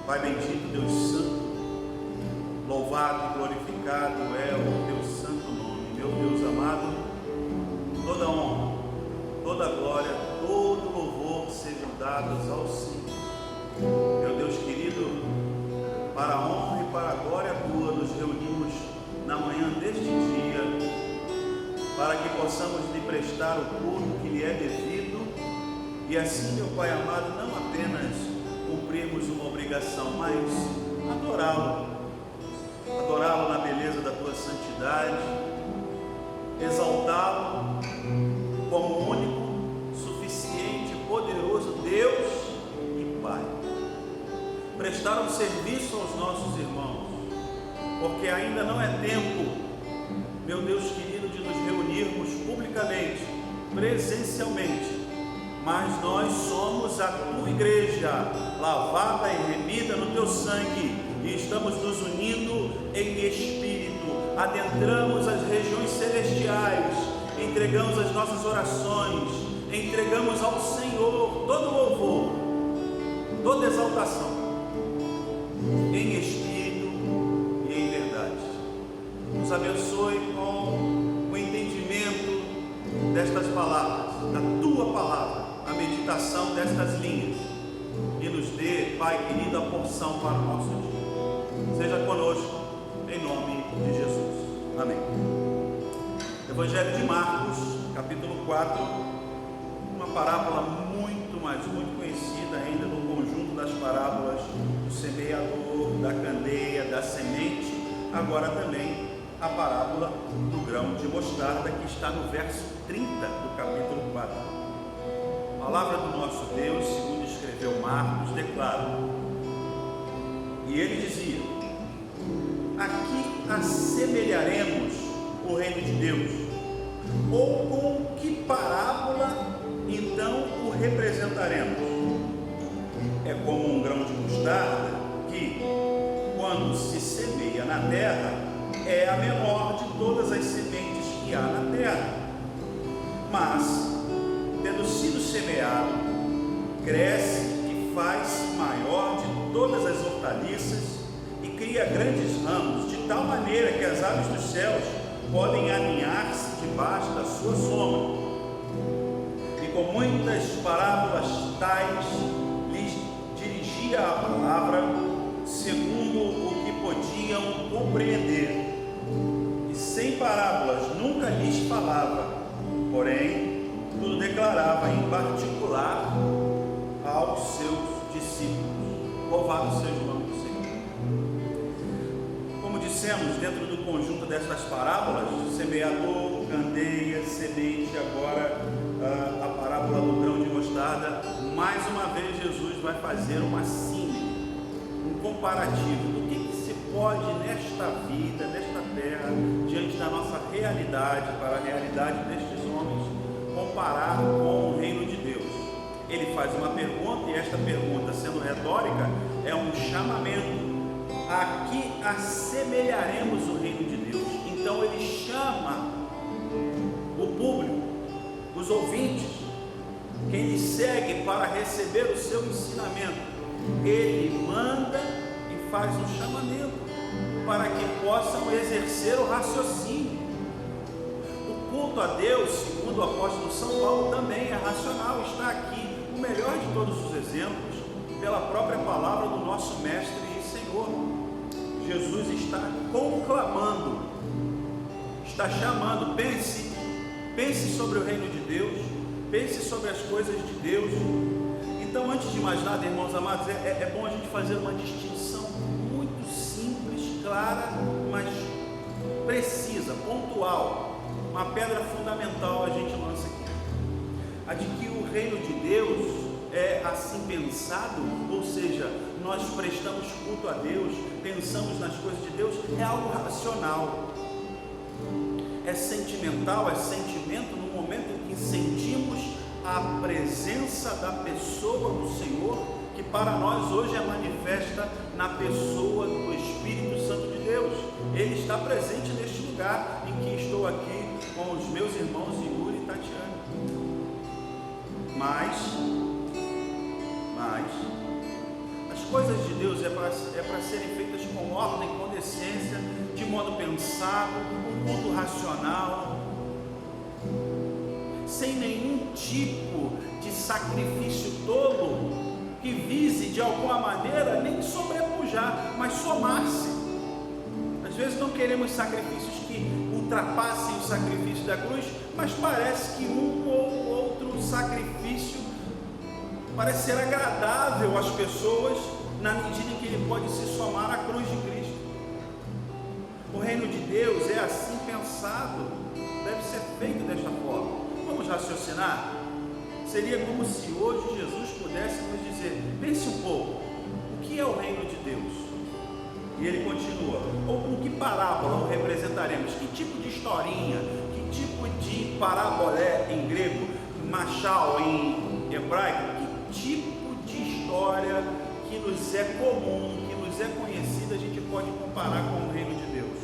Pai bendito, Deus santo, louvado e glorificado é o teu santo nome. Meu Deus amado, toda honra, toda glória, todo louvor sejam dados ao Senhor. Meu Deus querido, para a honra e para a glória tua, nos reunimos na manhã deste dia, para que possamos lhe prestar o culto que lhe é devido, e assim, meu Pai amado, não apenas cumprirmos uma obrigação, mas adorá-lo na beleza da tua santidade, exaltá-lo como único, suficiente, poderoso Deus e Pai, prestar um serviço aos nossos irmãos, porque ainda não é tempo, meu Deus querido, de nos reunirmos publicamente, presencialmente, mas nós somos a tua igreja, lavada e remida no teu sangue, e estamos nos unindo em espírito, adentramos as regiões celestiais, entregamos as nossas orações, entregamos ao Senhor todo louvor, toda exaltação, em espírito e em verdade. Nos abençoe com o entendimento destas palavras, da tua palavra, a meditação destas linhas, e nos dê, Pai querido, a porção para o nosso dia. Seja conosco, em nome de Jesus. Amém. Evangelho de Marcos, capítulo 4, uma parábola muito conhecida ainda no conjunto das parábolas do semeador, da candeia, da semente, agora também a parábola do grão de mostarda, que está no verso 30 do capítulo 4. A palavra do nosso Deus, segundo escreveu Marcos, declara: e ele dizia: aqui assemelharemos o reino de Deus, ou com que parábola então o representaremos? É como um grão de mostarda que, quando se semeia na terra, é a menor de todas as sementes que há na terra, mas, tendo sido semeado, cresce e faz maior de todas as hortaliças e cria grandes ramos, de tal maneira que as aves dos céus podem aninhar-se debaixo da sua sombra. E com muitas parábolas tais lhes dirigia a palavra, segundo o que podiam compreender. E sem parábolas nunca lhes falava, porém tudo declarava em particular aos seus discípulos. Louvado seja o nome do Senhor. Como dissemos, dentro do conjunto destas parábolas, semeador, candeia, semente, agora a parábola do grão de mostarda, mais uma vez Jesus vai fazer uma símile, um comparativo do que se pode nesta vida, nesta terra, diante da nossa realidade, para a realidade destes homens, comparar com o reino de Deus. Ele faz uma pergunta, e esta pergunta, sendo retórica, é um chamamento. Aqui assemelharemos o reino de Deus. Então ele chama o público, os ouvintes, quem lhe segue para receber o seu ensinamento. Ele manda e faz um chamamento para que possam exercer o raciocínio. O culto a Deus, segundo o apóstolo São Paulo, também é racional. Está aqui o melhor de todos os exemplos, pela própria palavra do nosso Mestre e Senhor. Jesus está conclamando, está chamando. Pense sobre o reino de Deus, pense sobre as coisas de Deus. Então, antes de mais nada, irmãos amados, é bom a gente fazer uma distinção muito simples, clara, mas precisa, pontual. Uma pedra fundamental a gente lança aqui, a de que o reino de Deus é assim pensado, ou seja, nós prestamos culto a Deus, pensamos nas coisas de Deus, é algo racional, é sentimental, é sentimento no momento em que sentimos a presença da pessoa do Senhor, que para nós hoje é manifesta na pessoa do Espírito Santo de Deus. Ele está presente neste lugar em que estou aqui com os meus irmãos Yuri e Tatiana. Mas as coisas de Deus é para serem feitas com ordem, com decência, de modo pensado, um culto racional, sem nenhum tipo de sacrifício tolo que vise de alguma maneira nem sobrepujar, mas somar-se. Às vezes não queremos sacrifícios que ultrapassem o sacrifício da cruz, mas parece que um ou outro sacrifício parece ser agradável às pessoas na medida em que ele pode se somar à cruz de Cristo. O reino de Deus é assim pensado, deve ser feito desta forma. Vamos raciocinar? Seria como se hoje Jesus pudesse nos dizer: pense um pouco, o que é o reino de Deus? E ele continua: ou com que parábola o representaremos? Que tipo de historinha, que tipo de parábolé em grego, machal em hebraico, que tipo de história que nos é comum, que nos é conhecida, a gente pode comparar com o reino de Deus?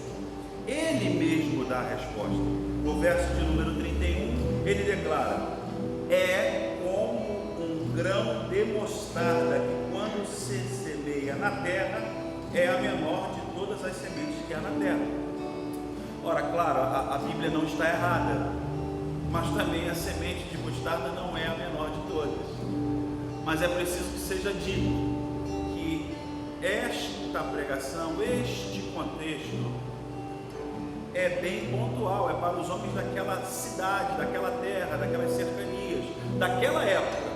Ele mesmo dá a resposta. No verso de número 31, ele declara: é como um grão de mostarda que, quando se semeia na terra, é a menor de todas as sementes que há na terra. Ora, claro, a Bíblia não está errada, mas também a semente de mostarda não é a menor de todas. Mas é preciso que seja dito que esta pregação, este contexto, é bem pontual, é para os homens daquela cidade, daquela terra, daquelas cercanias, daquela época.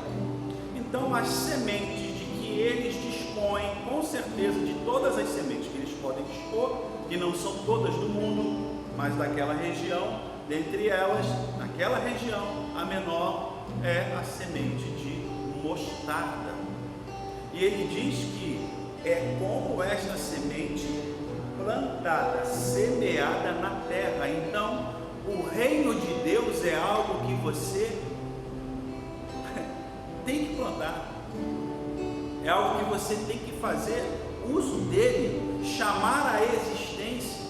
Então, as sementes de que eles dispõem, com certeza, de todas as sementes que eles podem dispor, que não são todas do mundo, mas daquela região, dentre elas, naquela região, a menor é a semente de mostarda. E ele diz que é como esta semente plantada, semeada na terra. Então, o reino de Deus é algo que você tem que plantar, é algo que você tem que fazer uso dele, chamar a existência.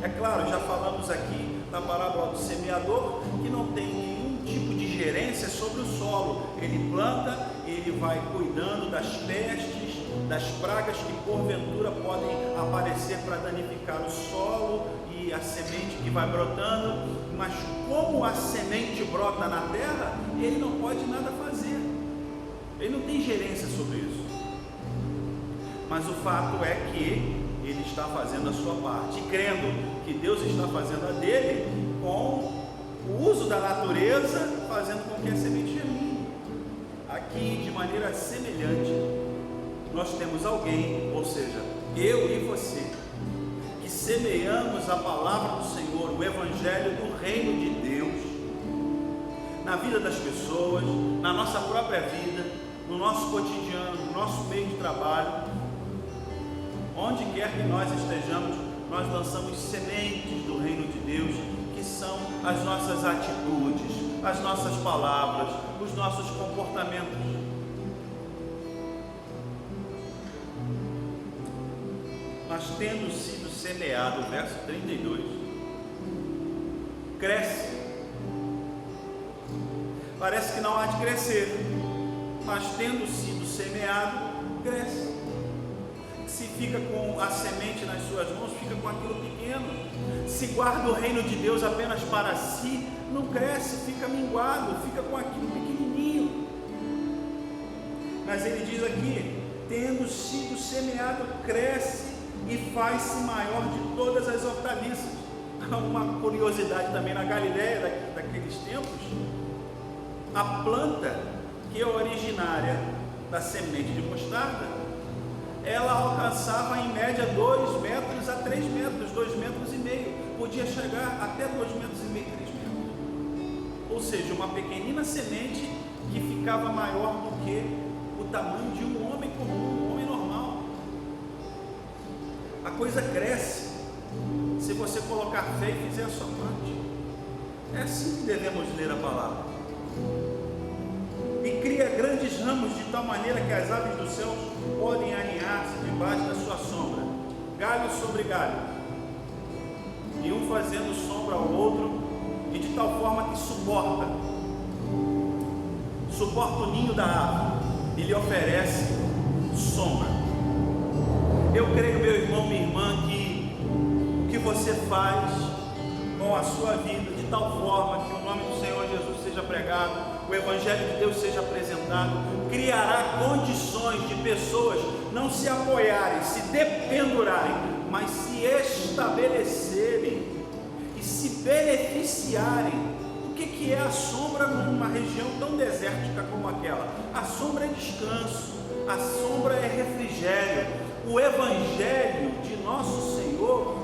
É claro, já falamos aqui na parábola do semeador, que não tem nenhum tipo de gerência sobre o solo. Ele planta, ele vai cuidando das pestes, das pragas que porventura podem aparecer para danificar o solo e a semente que vai brotando, mas como a semente brota na terra, ele não pode nada fazer, ele não tem gerência sobre isso. Mas o fato é que ele está fazendo a sua parte, crendo que Deus está fazendo a dele, com o uso da natureza, fazendo com que a semente germine. Aqui, de maneira semelhante, nós temos alguém, ou seja, eu e você, que semeamos a palavra do Senhor, o evangelho do reino de Deus, na vida das pessoas, na nossa própria vida, no nosso cotidiano, no nosso meio de trabalho, onde quer que nós estejamos, nós lançamos sementes do reino de Deus, que são as nossas atitudes, as nossas palavras, os nossos comportamentos. Mas tendo sido semeado, verso 32, cresce. Parece que não há de crescer, mas tendo sido semeado, cresce. Se fica com a semente nas suas mãos, fica com aquilo pequeno. Se guarda o reino de Deus apenas para si, não cresce, fica minguado, fica com aquilo pequenininho. Mas ele diz aqui, tendo sido semeado, cresce e faz-se maior de todas as hortaliças. Uma curiosidade também, na Galileia daqueles tempos, a planta que é originária da semente de mostarda, ela alcançava em média 2 metros a 3 metros, 2,5 metros, podia chegar até 2,5 metros, 3 metros. Ou seja, uma pequenina semente que ficava maior do que o tamanho de um homem comum, um homem normal. A coisa cresce se você colocar fé e fizer a sua parte. É assim que devemos ler a palavra. E cria grandes ramos de tal maneira que as aves do céu podem aninhar-se debaixo da sua sombra, galho sobre galho, e um fazendo sombra ao outro, e de tal forma que suporta o ninho da árvore e lhe oferece sombra. você faz com a sua vida, de tal forma que o nome do Senhor Jesus seja pregado, o Evangelho de Deus seja apresentado, criará condições de pessoas não se apoiarem, se dependurarem, mas se estabelecerem e se beneficiarem. O que é a sombra numa região tão desértica como aquela? A sombra é descanso, a sombra é refrigério. O Evangelho de nosso Senhor,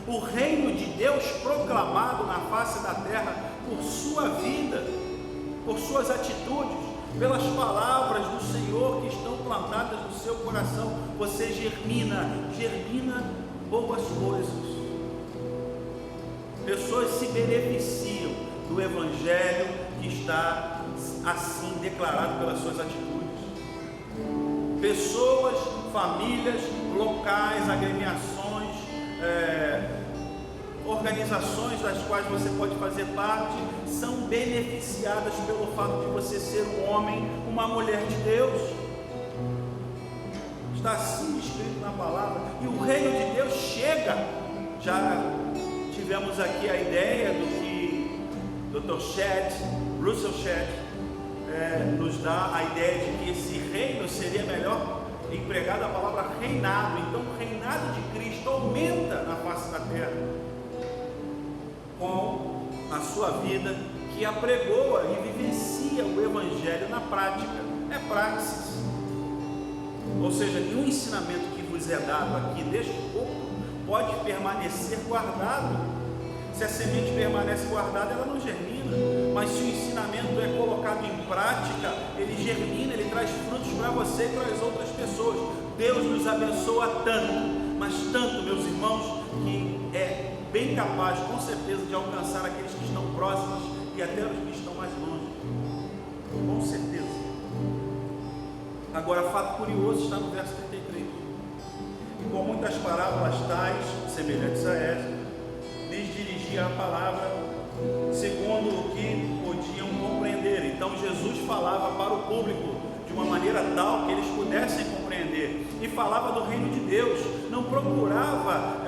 o reino de Deus proclamado na face da terra por sua vida, por suas atitudes, pelas palavras do Senhor que estão plantadas no seu coração, você germina boas coisas. Pessoas se beneficiam do Evangelho que está assim declarado pelas suas atitudes. Pessoas, famílias, locais, agremiações, organizações das quais você pode fazer parte, são beneficiadas pelo fato de você ser um homem, uma mulher de Deus. Está assim escrito na palavra. E o reino de Deus chega. Já tivemos aqui a ideia do que Dr. Russell Shedd nos dá a ideia de que esse reino seria melhor empregado a palavra reinado. Então o reinado de Cristo aumenta na face da terra com a sua vida, que apregoa e vivencia o Evangelho na prática. É praxis. Ou seja, nenhum ensinamento que vos é dado aqui deste pouco pode permanecer guardado. Se a semente permanece guardada, ela não germina. Mas se o ensinamento é colocado em prática, ele germina, ele traz frutos para você e para as outras pessoas. Deus nos abençoa tanto, mas tanto, meus irmãos, que é bem capaz, com certeza, de alcançar aqueles que estão próximos e até os que estão mais longe. Com certeza. Agora, fato curioso está no verso 33. E com muitas parábolas tais, semelhantes a esta, lhes dirigia a palavra segundo o que podiam compreender. Então Jesus falava para o público de uma maneira tal que eles pudessem compreender, e falava do reino de Deus, não procurava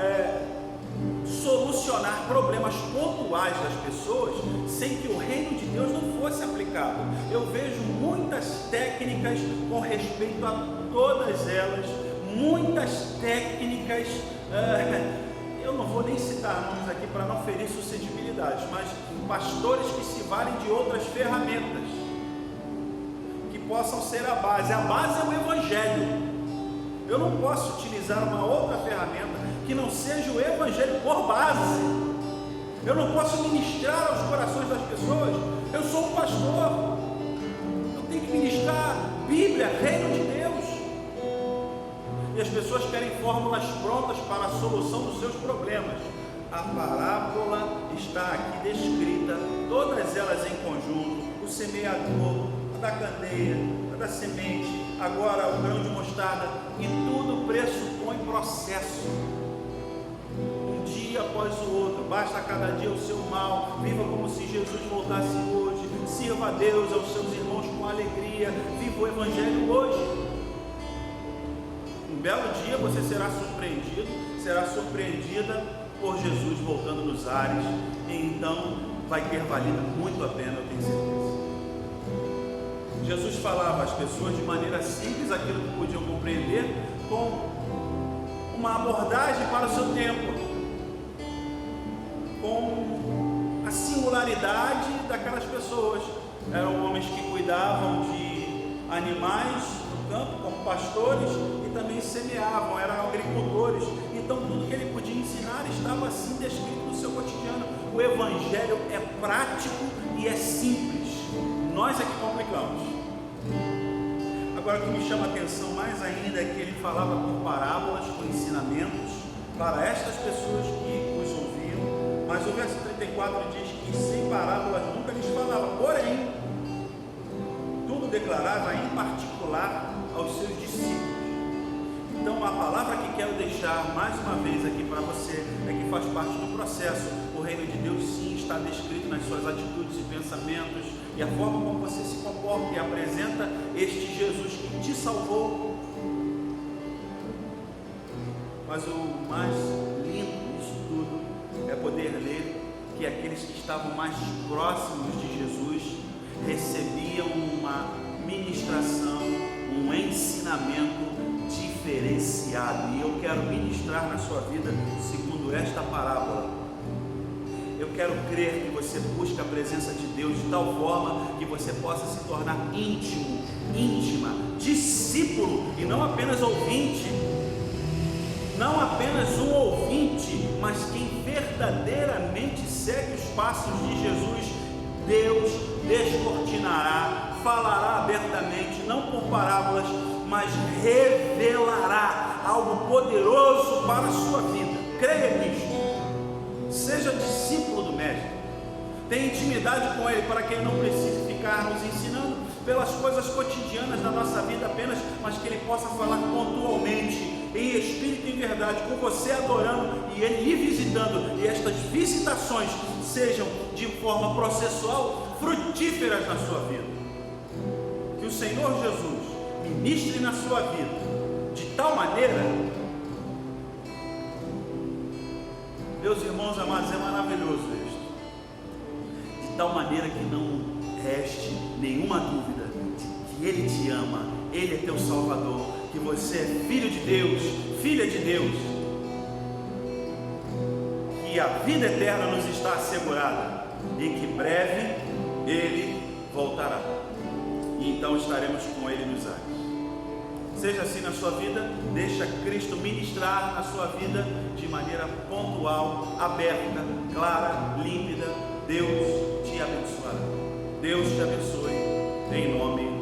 solucionar problemas pontuais das pessoas sem que o reino de Deus não fosse aplicado. Eu vejo muitas técnicas com respeito a todas elas, muitas técnicas, eu não vou nem citar nomes aqui para não ferir suscetibilidades, mas pastores que se valem de outras ferramentas que possam ser a base. A base é o Evangelho. Eu não posso utilizar uma outra ferramenta que não seja o Evangelho por base. Eu não posso ministrar aos corações das pessoas. Eu sou um pastor, eu tenho que ministrar Bíblia, reino de Deus. E as pessoas querem fórmulas prontas para a solução dos seus problemas. A parábola está aqui descrita, todas elas em conjunto: o semeador, a da candeia, a da semente, agora o grão de mostarda, e tudo pressupõe processo. Um dia após o outro, basta cada dia o seu mal, viva como se Jesus voltasse hoje, sirva a Deus, aos seus irmãos com alegria, viva o Evangelho hoje. Um belo dia você será surpreendido, será surpreendida por Jesus voltando nos ares, e então vai ter valido muito a pena, eu tenho certeza. Jesus falava às pessoas de maneira simples aquilo que podiam compreender, com uma abordagem para o seu tempo, com a singularidade daquelas pessoas. Eram homens que cuidavam de animais no campo, como pastores, e também semeavam, eram agricultores. Então tudo que ele podia ensinar estava assim descrito no seu cotidiano. O Evangelho é prático e é simples. Nós é que complicamos. Agora, o que me chama a atenção mais ainda é que ele falava por parábolas, com ensinamentos para estas pessoas que os ouviam. Mas o verso 34 diz que sem parábolas nunca lhes falava, porém tudo declarava em particular aos seus discípulos. Então a palavra que quero deixar mais uma vez aqui para você é que faz parte do processo. O reino de Deus sim está descrito nas suas atitudes e pensamentos, e a forma como você se comporta e apresenta este Jesus que te salvou. Mas o mais lindo disso tudo que aqueles que estavam mais próximos de Jesus recebiam uma ministração, um ensinamento diferenciado. E eu quero ministrar na sua vida segundo esta parábola. Eu quero crer que você busca a presença de Deus de tal forma que você possa se tornar íntimo, íntima, discípulo e não apenas ouvinte. Não apenas um ouvinte, mas quem verdadeiramente segue os passos de Jesus. Deus descortinará, falará abertamente, não por parábolas, mas revelará algo poderoso para a sua vida. Creia nisso. Seja discípulo do Mestre. Tenha intimidade com Ele, para que Ele não precise ficar nos ensinando pelas coisas cotidianas da nossa vida apenas, mas que Ele possa falar pontualmente, em espírito e em verdade, com você adorando e Ele lhe visitando, e estas visitações sejam de forma processual frutíferas na sua vida. Que o Senhor Jesus ministre na sua vida de tal maneira, meus irmãos amados, é maravilhoso isto, de tal maneira que não reste nenhuma dúvida de que Ele te ama, Ele é teu Salvador, que você é filho de Deus, filha de Deus, que a vida eterna nos está assegurada e que breve Ele voltará, e então estaremos com Ele nos ares. Seja assim na sua vida, deixa Cristo ministrar na sua vida de maneira pontual, aberta, clara, límpida. Deus te abençoará. Deus te abençoe, em nome